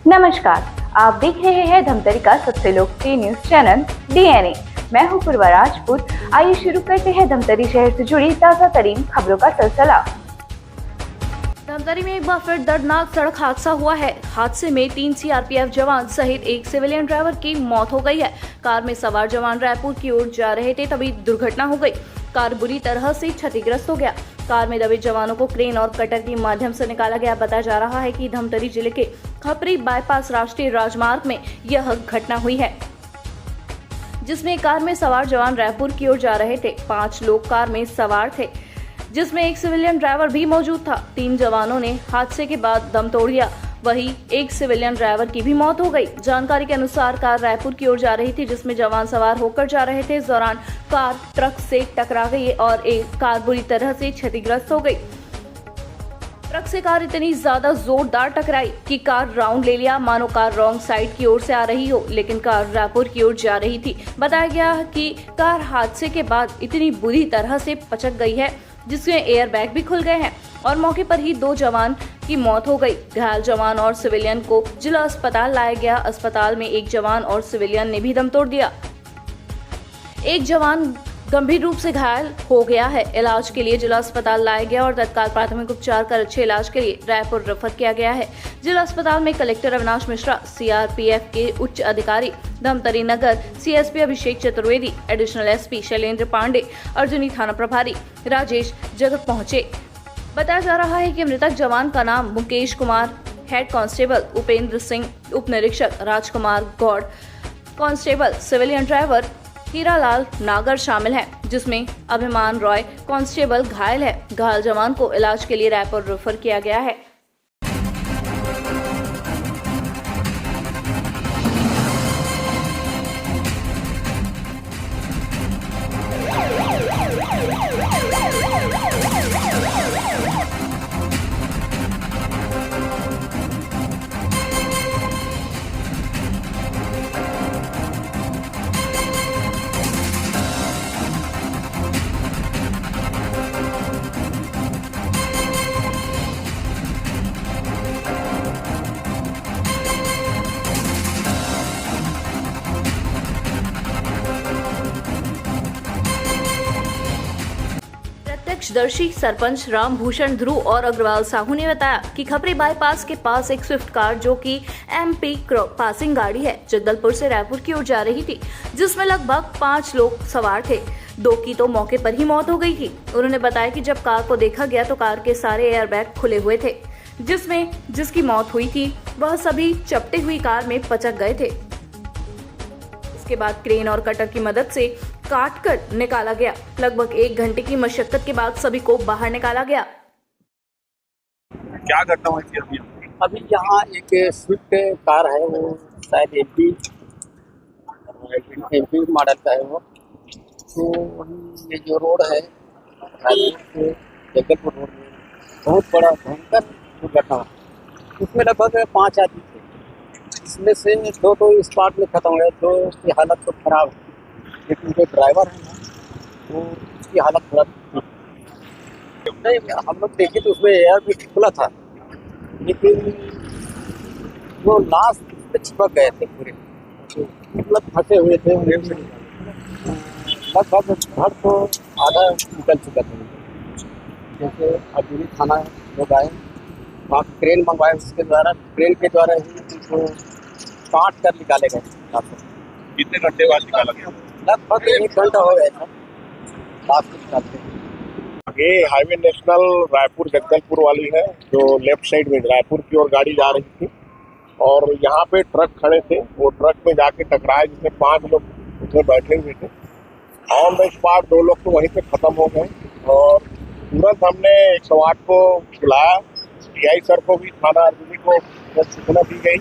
नमस्कार, आप देख रहे हैं धमतरी का सबसे लोकप्रिय न्यूज चैनल डीएनए। मैं हूं पूर्वा राजपूत। आइए शुरू करते हैं धमतरी शहर से जुड़ी ताजा तरीन खबरों का सिलसिला। धमतरी में एक बार फिर दर्दनाक सड़क हादसा हुआ है। हादसे में 3 सीआरपीएफ जवान सहित एक सिविलियन ड्राइवर की मौत हो गई है। कार में सवार जवान रायपुर की ओर जा रहे थे, तभी दुर्घटना हो गई। कार बुरी तरह से क्षतिग्रस्त हो गया। कार में दबे जवानों को क्रेन और कटर के माध्यम से निकाला गया। बताया जा रहा है कि धमतरी जिले के खपरी बाईपास राष्ट्रीय राजमार्ग में यह घटना हुई है, जिसमें कार में सवार जवान रायपुर की ओर जा रहे थे। 5 लोग कार में सवार थे, जिसमें एक सिविलियन ड्राइवर भी मौजूद था। 3 जवानों ने हादसे के बाद दम तोड़ दिया, वहीं एक सिविलियन ड्राइवर की भी मौत हो गई। जानकारी के अनुसार कार रायपुर की ओर जा रही थी, जिसमें जवान सवार होकर जा रहे थे। इस दौरान कार ट्रक से टकरा गई और एक कार बुरी तरह से क्षतिग्रस्त हो गई। ट्रक से कार इतनी ज्यादा जोरदार टकराई कि कार राउंड ले लिया, मानो कार रॉन्ग साइड की ओर से आ रही हो, लेकिन कार रायपुर की ओर जा रही थी। बताया गया कि कार हादसे के बाद इतनी बुरी तरह से पचक गई है, जिसमें एयर बैग भी खुल गए हैं और मौके पर ही 2 जवान की मौत हो गई। घायल जवान और सिविलियन को जिला अस्पताल लाया गया। अस्पताल में एक जवान और सिविलियन ने भी दम तोड़ दिया। एक जवान गंभीर रूप से घायल हो गया है। इलाज के लिए जिला अस्पताल लाया गया और तत्काल प्राथमिक उपचार कर अच्छे इलाज के लिए रायपुर रेफर किया गया है। जिला अस्पताल में कलेक्टर अविनाश मिश्रा, सीआरपीएफ के उच्च अधिकारी धमतरी नगर, सीएसपी अभिषेक चतुर्वेदी, एडिशनल एसपी शैलेंद्र पांडे, अर्जुनी थाना प्रभारी राजेश जगत पहुंचे। बताया जा रहा है कि मृतक जवान का नाम मुकेश कुमार, हेड कांस्टेबल उपेंद्र सिंह, उप निरीक्षक Rajkumar Gaur, constable civilian driver Hiralal Nagar शामिल है, जिसमें अभिमान रॉय कांस्टेबल घायल है। घायल जवान को इलाज के लिए रायपुर रेफर किया गया है। प्रत्यक्षदर्शी सरपंच रामभूषण ध्रुव और अग्रवाल साहू ने बताया कि खपरी बाईपास के पास एक स्विफ्ट कार, जो कि एमपी पासिंग गाड़ी है, जगदलपुर से रायपुर की ओर जा रही थी, जिसमें लगभग 5 लोग सवार थे। 2 की तो मौके पर ही मौत हो गई थी। उन्होंने बताया कि जब कार को देखा गया तो कार के सारे एयरबैग खुले हुए थे, जिसमें जिसकी मौत हुई थी वह सभी चपटे हुई कार में पचक गए थे। इसके बाद क्रेन और कटर की मदद से काटकर निकाला गया। लगभग 1 घंटे की मशक्कत के बाद सभी को बाहर निकाला गया। क्या घटना हुई थी अभी यहाँ एक स्विफ्ट कार है, वो शायद एमपी मॉडल का है वो। तो वही ये जो रोड है जगदलपुर रोड में बहुत बड़ा भयंकर दुर्घटना, उसमें लगभग 5 आदमी थे। इसमें से 2 तो स्पॉट में खत्म हुए, 2 की हालत तो खराब है, लेकिन जो ड्राइवर है ना, वो उसकी हालत खराब नहीं। हम लोग देखे तो उसमें एयर भी खुला था, लेकिन वो लास्ट में चिपक गए थे पूरे, मतलब फंसे हुए थे। लगभग घर तो आधा निकल चुका था। जैसे अर्जुनी थाना लोग आए, वहाँ क्रेन मंगवाए, उसके द्वारा क्रेन के द्वारा ही उनको काट कर निकाले गए। कितने घंटे बाद निकाला गया? लगभग 1 घंटा हो गया था लास्ट निकालते। ये हाईवे नेशनल रायपुर जगदलपुर वाली है, जो लेफ्ट साइड में रायपुर की ओर गाड़ी जा रही थी और यहाँ पे ट्रक खड़े थे। वो ट्रक में जाके टकराए, जिसमें 5 लोग उसमें बैठे हुए थे। ऑन द स्पॉट 2 लोग तो वहीं पे खत्म हो गए और तुरंत हमने 108 को बुलाया। टीआई सर को भी, थाना अर्जुनी को सूचना दी गई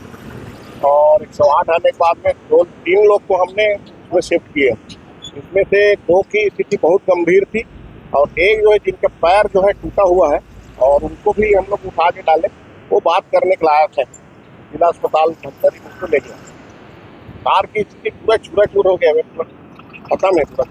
और 108 आने के बाद में 2-3 लोग को हमने उसमें शिफ्ट किया। इसमें से 2 की स्थिति बहुत गंभीर थी और एक जो है जिनका पैर जो है टूटा हुआ है, और उनको भी हम लोग उठा के डाले। वो बात करने के लायक है, जिला अस्पताल धमतरी उसको ले गया। कार की स्थिति पूरा चूरा चूर हो गया, खत्म है पूरा।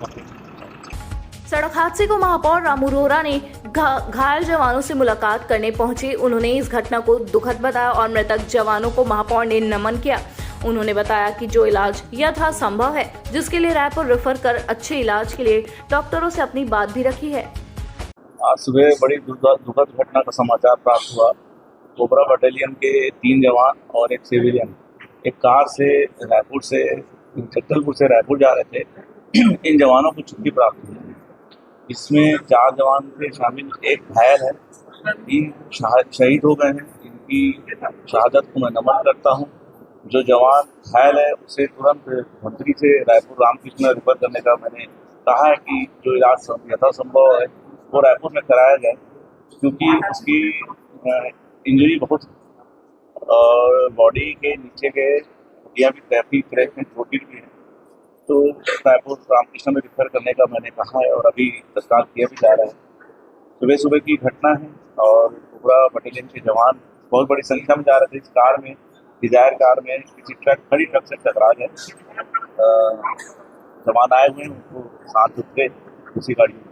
सड़क हादसे को महापौर रामू रोहरा ने घायल जवानों से मुलाकात करने पहुंचे। उन्होंने इस घटना को दुखद बताया और मृतक जवानों को महापौर ने नमन किया। उन्होंने बताया कि जो इलाज यथासंभव है, जिसके लिए रायपुर रेफर कर अच्छे इलाज के लिए डॉक्टरों से अपनी बात भी रखी है। आज सुबह बड़ी दुखद घटना का समाचार प्राप्त हुआ। कोबरा बटालियन के 3 जवान और एक सिविलियन एक कार से जगदलपुर से रायपुर जा रहे थे। इन जवानों को छुट्टी प्राप्त हुई। इसमें 4 जवान थे शामिल, एक घायल है, 3 शहीद हो गए हैं। इनकी शहादत को मैं नमन करता हूं। जो जवान घायल है उसे तुरंत मंत्री से रायपुर रामकृष्ण रेफर करने का मैंने कहा है कि जो इलाज यथासंभव है वो रायपुर में कराया जाए, क्योंकि उसकी इंजरी बहुत और बॉडी के नीचे के हड्डियाँ भी काफ़ी क्रैक में छोटी भी है, तो रायपुर रामकृष्ण में रेफर करने का मैंने कहा है और अभी तत्काल किया भी जा रहा है। सुबह सुबह की घटना है और कोबरा बटालियन के जवान बहुत बड़ी संख्या में जा रहे थे। इस कार में, डिजायर कार में, किसी खड़ी ट्रक से टकरा गए। जवान आए हुए हैं, उनको साथ उतरे उसी गाड़ी में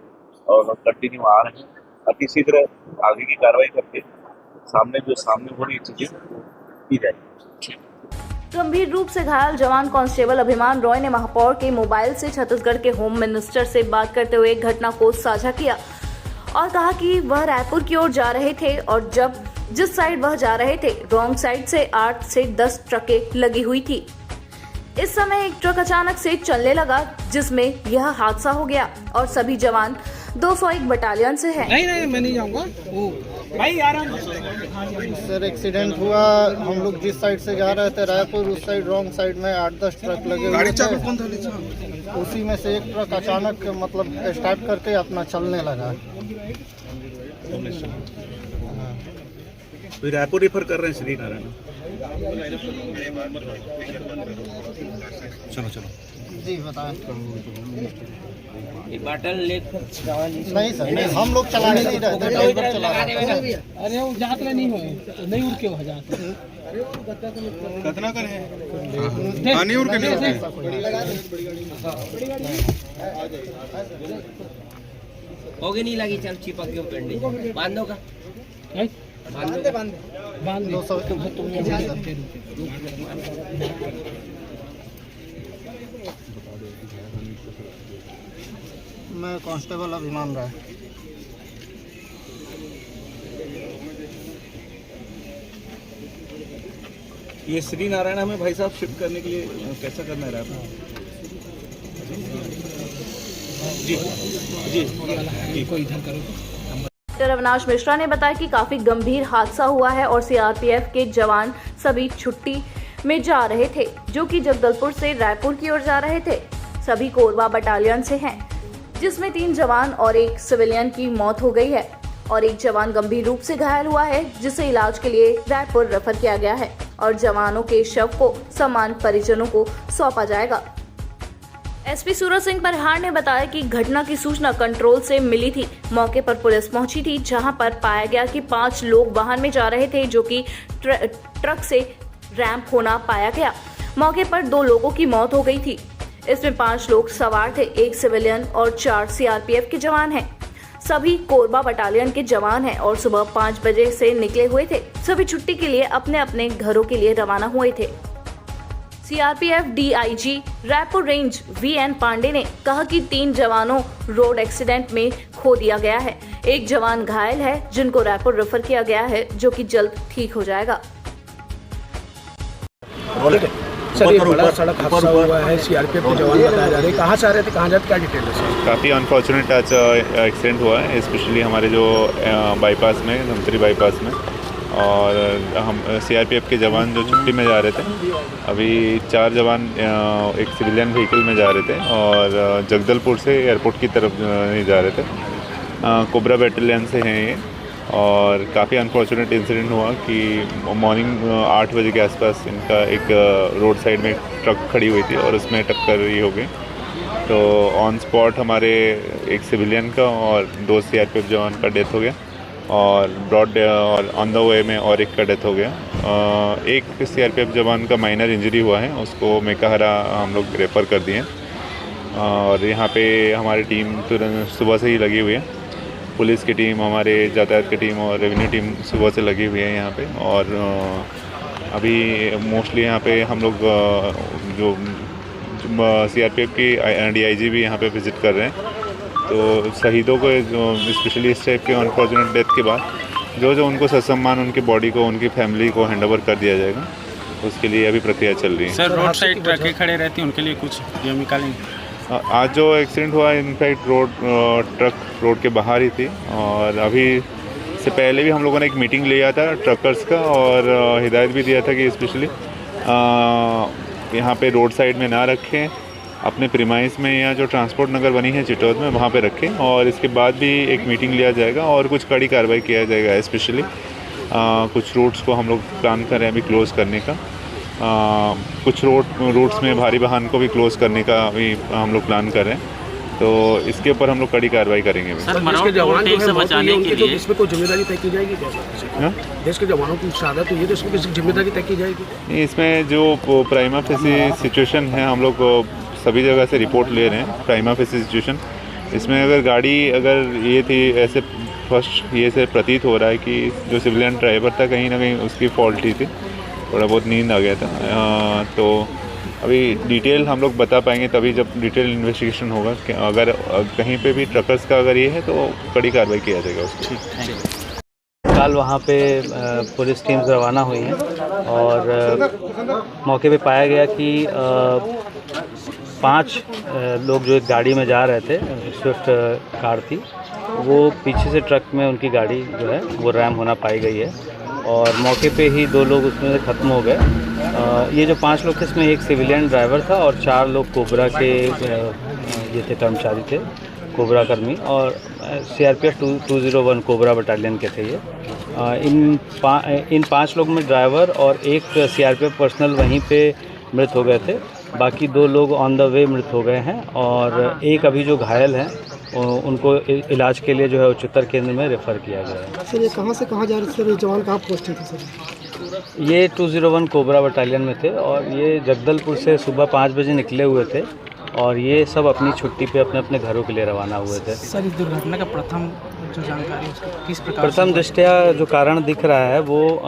और कंटिन्यू आ रहे हैं। अब इसी तरह आगे की कार्रवाई करके सामने हो रही चीजें की जाएगी। गंभीर रूप से घायल जवान कांस्टेबल अभिमान रॉय ने महापौर के मोबाइल से छत्तीसगढ़ के होम मिनिस्टर से बात करते हुए घटना को साझा किया और कहा कि वह रायपुर की ओर जा रहे थे और जिस साइड वह जा रहे थे, रॉन्ग साइड से 8 से 10 ट्रकें लगी हुई थी। इस समय एक ट्रक अचानक से चलने लगा, जिसमें यह हादसा हो गया और सभी जवान 201 बटालियन से हैं। नहीं मैं नहीं जाऊंगा। भाई आराम सर, एक्सीडेंट हुआ। हम लोग जिस साइड से जा रहे थे रायपुर, उस साइड रॉन्ग साइड में 8-10 ट्रक लगे हुए थे। उसी में से एक ट्रक अचानक मतलब स्टार्ट करके अपना चलने लगा। तो रायपुर रेफर कर रहे हैं श्री नारायण। चलो जी बताएं। बाटल नहीं सर, नहीं, हम लोग चलाने नहीं रहे थे, ड्राइवर चला रहा था। अरे वो जात में नहीं हुए, नहीं उड़ के हो जाते कितना करे पानी उड़ के नहीं होगे नहीं लगी। चल चिपक गए पेंडी बांधो का बांध 200 मैं कांस्टेबल अभिमान राय। ये श्री नारायण हमें भाई साहब शिफ्ट करने के लिए कैसा करना है रायपुर? जी कोई इधर करो। डॉक्टर अविनाश मिश्रा ने बताया कि काफी गंभीर हादसा हुआ है और सीआरपीएफ के जवान सभी छुट्टी में जा रहे थे, जो कि जगदलपुर से रायपुर की ओर जा रहे थे। सभी कोरबा बटालियन से हैं, जिसमें 3 जवान और एक सिविलियन की मौत हो गई है और एक जवान गंभीर रूप से घायल हुआ है, जिसे इलाज के लिए रायपुर रेफर किया गया है और जवानों के शव को समान परिजनों को सौंपा जाएगा। एसपी सूरज सिंह परिहार ने बताया कि घटना की सूचना कंट्रोल से मिली थी। मौके पर पुलिस पहुंची थी, जहां पर पाया गया कि 5 लोग वाहन में जा रहे थे, जो कि ट्रक से रैंप होना पाया गया। मौके पर 2 लोगों की मौत हो गई थी। इसमें 5 लोग सवार थे, 1 सिविलियन और 4 सीआरपीएफ के जवान हैं। सभी कोरबा बटालियन के जवान हैं और सुबह 5 बजे से निकले हुए थे। सभी छुट्टी के लिए अपने अपने घरों के लिए रवाना हुए थे। CRPF DIG Raipur range VN Pandey ने कहा कि 3 जवानों रोड एक्सीडेंट में खो दिया गया है। एक जवान घायल है, जिनको रायपुर रेफर किया गया है, जो कि जल्द ठीक हो जाएगा। सर, ये बड़ा सड़क हादसा हुआ है, सीआरपीएफ के जवान बताए जा रहे हैं। कहाँ से आ रहे थे, कहाँ जाते, क्या डिटेल है सर? काफ़ी अनफॉर्चुनेट आज एक्सीडेंट हुआ है, स्पेशली हमारे जो बाईपास में, धमतरी बाईपास में। और हम सीआरपीएफ के जवान जो छुट्टी में जा रहे थे, अभी 4 जवान एक सिविलियन व्हीकल में जा रहे थे और जगदलपुर से एयरपोर्ट की तरफ जा रहे थे। कोबरा बटालियन से हैं ये। और काफ़ी अनफॉर्चुनेट इंसिडेंट हुआ कि मॉर्निंग 8 बजे के आसपास इनका एक रोड साइड में ट्रक खड़ी हुई थी और उसमें टक्कर ही हो गई। तो ऑन स्पॉट हमारे एक सिविलियन का और 2 सीआरपीएफ जवान का डेथ हो गया और ब्रॉड और ऑन द वे में और एक का डेथ हो गया। एक सीआरपीएफ जवान का माइनर इंजरी हुआ है, उसको मेकाहारा हम लोग रेफर कर दिए। और यहाँ पे हमारी टीम तुरंत सुबह से ही लगी हुई है। पुलिस की टीम, हमारे यातायात की टीम और रेवेन्यू टीम सुबह से लगी हुई है यहाँ पे। और अभी मोस्टली यहाँ पे हम लोग जो CRPF की DIG भी यहाँ पे विज़िट कर रहे हैं। तो शहीदों को स्पेशली इस टाइप के अनफॉर्चुनेट डेथ के बाद जो उनको ससम्मान उनकी बॉडी को उनकी फैमिली को हैंडओवर कर दिया जाएगा। उसके लिए अभी प्रक्रिया चल रही है। सर, रोड साइड ट्रकें खड़े रहती हैं, उनके लिए कुछ नियम निकालेंगे? आज जो एक्सीडेंट हुआ इनफैक्ट ट्रक रोड के बाहर ही थी। और अभी से पहले भी हम लोगों ने एक मीटिंग लिया था ट्रकर्स का और हिदायत भी दिया था कि स्पेशली यहाँ पे रोड साइड में ना रखें, अपने प्रीमाइस में या जो ट्रांसपोर्ट नगर बनी है चिटौद में वहाँ पे रखें। और इसके बाद भी एक मीटिंग लिया जाएगा और कुछ कड़ी कार्रवाई किया जाएगा। स्पेशली कुछ रूट्स को हम लोग प्लान कर रहे हैं अभी क्लोज़ करने का। कुछ रूट्स में भारी वाहन को भी क्लोज़ करने का अभी हम लोग प्लान कर रहे हैं। तो इसके ऊपर हम लोग कड़ी कार्रवाई करेंगे। सर, देश के जवान जो है बचाने के लिए इसमें कोई जिम्मेदारी तय की जाएगी? देश के जवानों की शहादत हुई है तो इसमें किसी जिम्मेदारी तय की जाएगी? इसमें जो प्राइमा फेसी सिचुएशन है हम लोग सभी जगह से रिपोर्ट ले रहे हैं। प्राइमा फेसी सिचुएशन इसमें अगर गाड़ी ये थी, ऐसे फर्स्ट ये से प्रतीत हो रहा है कि जो सिविलियन ड्राइवर था कहीं ना कहीं उसकी फॉल्ट ही थी, थोड़ा बहुत नींद आ गया था। तो अभी डिटेल हम लोग बता पाएंगे तभी जब डिटेल इन्वेस्टिगेशन होगा। अगर कहीं पे भी ट्रकर्स का अगर ये है तो कड़ी कार्रवाई किया जाएगा उसको। कल वहाँ पे पुलिस टीम्स रवाना हुई हैं और मौके पे पाया गया कि 5 लोग जो एक गाड़ी में जा रहे थे, स्विफ्ट कार थी, वो पीछे से ट्रक में उनकी गाड़ी जो है वो रैम होना पाई गई है और मौके पे ही 2 लोग उसमें से ख़त्म हो गए। ये जो 5 लोग थे इसमें एक सिविलियन ड्राइवर था और 4 लोग कोबरा के ये थे, कर्मचारी थे, कोबरा कर्मी और CRPF 201 कोबरा बटालियन के थे ये। इन 5 लोग में ड्राइवर और एक CRPF पर्सनल वहीं पे मृत हो गए थे। बाकी 2 लोग ऑन द वे मृत हो गए हैं और एक अभी जो घायल हैं उनको इलाज के लिए जो है उच्चतर केंद्र में रेफ़र किया गया है। सर, ये कहाँ से कहाँ जा रहे थे? सर, जवान कहाँ पोस्टेड थे? सर, ये 201 कोबरा बटालियन में थे और ये जगदलपुर से सुबह 5 बजे निकले हुए थे और ये सब अपनी छुट्टी पे अपने अपने घरों के लिए रवाना हुए थे। सर, इस दुर्घटना का प्रथम जो जानकारी उसको किस प्रकार? प्रथम दृष्टया जो कारण दिख रहा है वो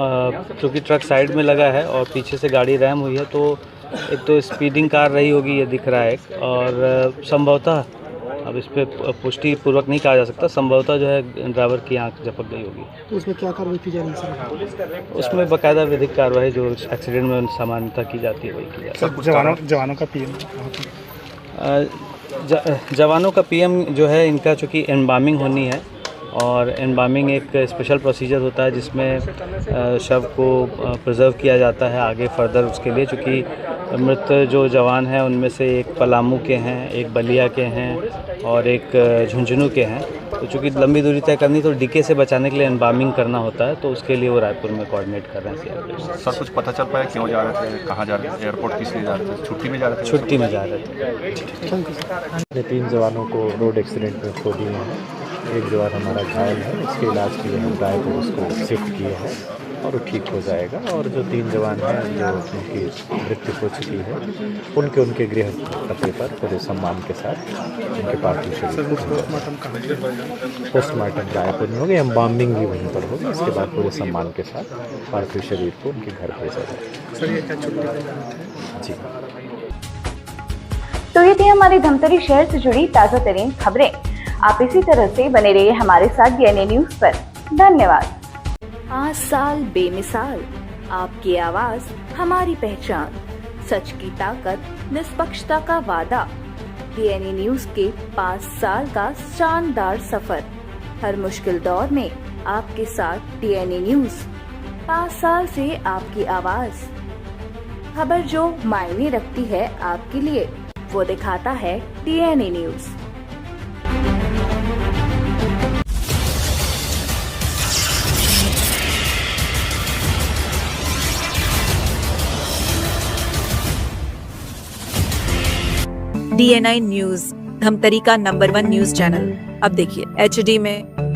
क्योंकि ट्रक साइड में लगा है और पीछे से गाड़ी रैम हुई है तो एक तो स्पीडिंग कार रही होगी, ये दिख रहा है। और संभवतः, अब इस पर पुष्टि पूर्वक नहीं कहा जा सकता, संभवतः जो है ड्राइवर की आंख झपक गई होगी। तो उसमें क्या कार्रवाई की जा रही है सर? उसमें बाकायदा विधिक कार्रवाई जो एक्सीडेंट में सामान्यतः की जाती है वही की जाती है। जवानों का PM जवानों का PM जो है इनका चूँकि एम्बामिंग होनी है और एम्बामिंग एक स्पेशल प्रोसीजर होता है जिसमें शव को प्रिजर्व किया जाता है आगे फर्दर उसके लिए। चूँकि मृत जो जवान हैं उनमें से एक पलामू के हैं, एक बलिया के हैं और एक झुंझुनू के हैं। तो चूँकि लंबी दूरी तय करनी तो डीके से बचाने के लिए एम्बामिंग करना होता है, तो उसके लिए वो रायपुर में कोऑर्डिनेट कर रहे हैं। सर, कुछ पता चल पाया क्यों जा रहे थे, कहाँ जा रहे थे, एयरपोर्ट किस लिए जा रहे थे, छुट्टी में जा रहे थे? छुट्टी में जा रहे थे। 3 जवानों को रोड एक्सीडेंट में खो दिए हैं। एक जवान हमारा घायल है, उसके इलाज के लिए हम रायपुर उसको शिफ्ट किए हैं और वो ठीक हो जाएगा। और जो 3 जवान हैं जो उनकी मृत्यु हो चुकी है उनके गृह पते पर पूरे सम्मान के साथ उनके पार्थिव शरीर पोस्टमार्टम रायपुर में होगी, एम्बामिंग भी वहीं पर होगी। इसके बाद पूरे सम्मान के साथ पार्थिव शरीर को उनके घर भेजा जाएगा। जी, तो ये थी हमारी धमतरी शहर से जुड़ी ताज़ा तरीन खबरें। आप इसी तरह से बने रहिए हमारे साथ DNA न्यूज़ पर। धन्यवाद। 5 साल बेमिसाल, आपकी आवाज हमारी पहचान, सच की ताकत, निष्पक्षता का वादा। DNA न्यूज़ के 5 साल का शानदार सफर, हर मुश्किल दौर में आपके साथ DNA न्यूज़। 5 साल से आपकी आवाज, खबर जो मायने रखती है आपके लिए, वो दिखाता है DNA news. DNI news, Dhamtari का नंबर 1 न्यूज चैनल। अब देखिए HD में,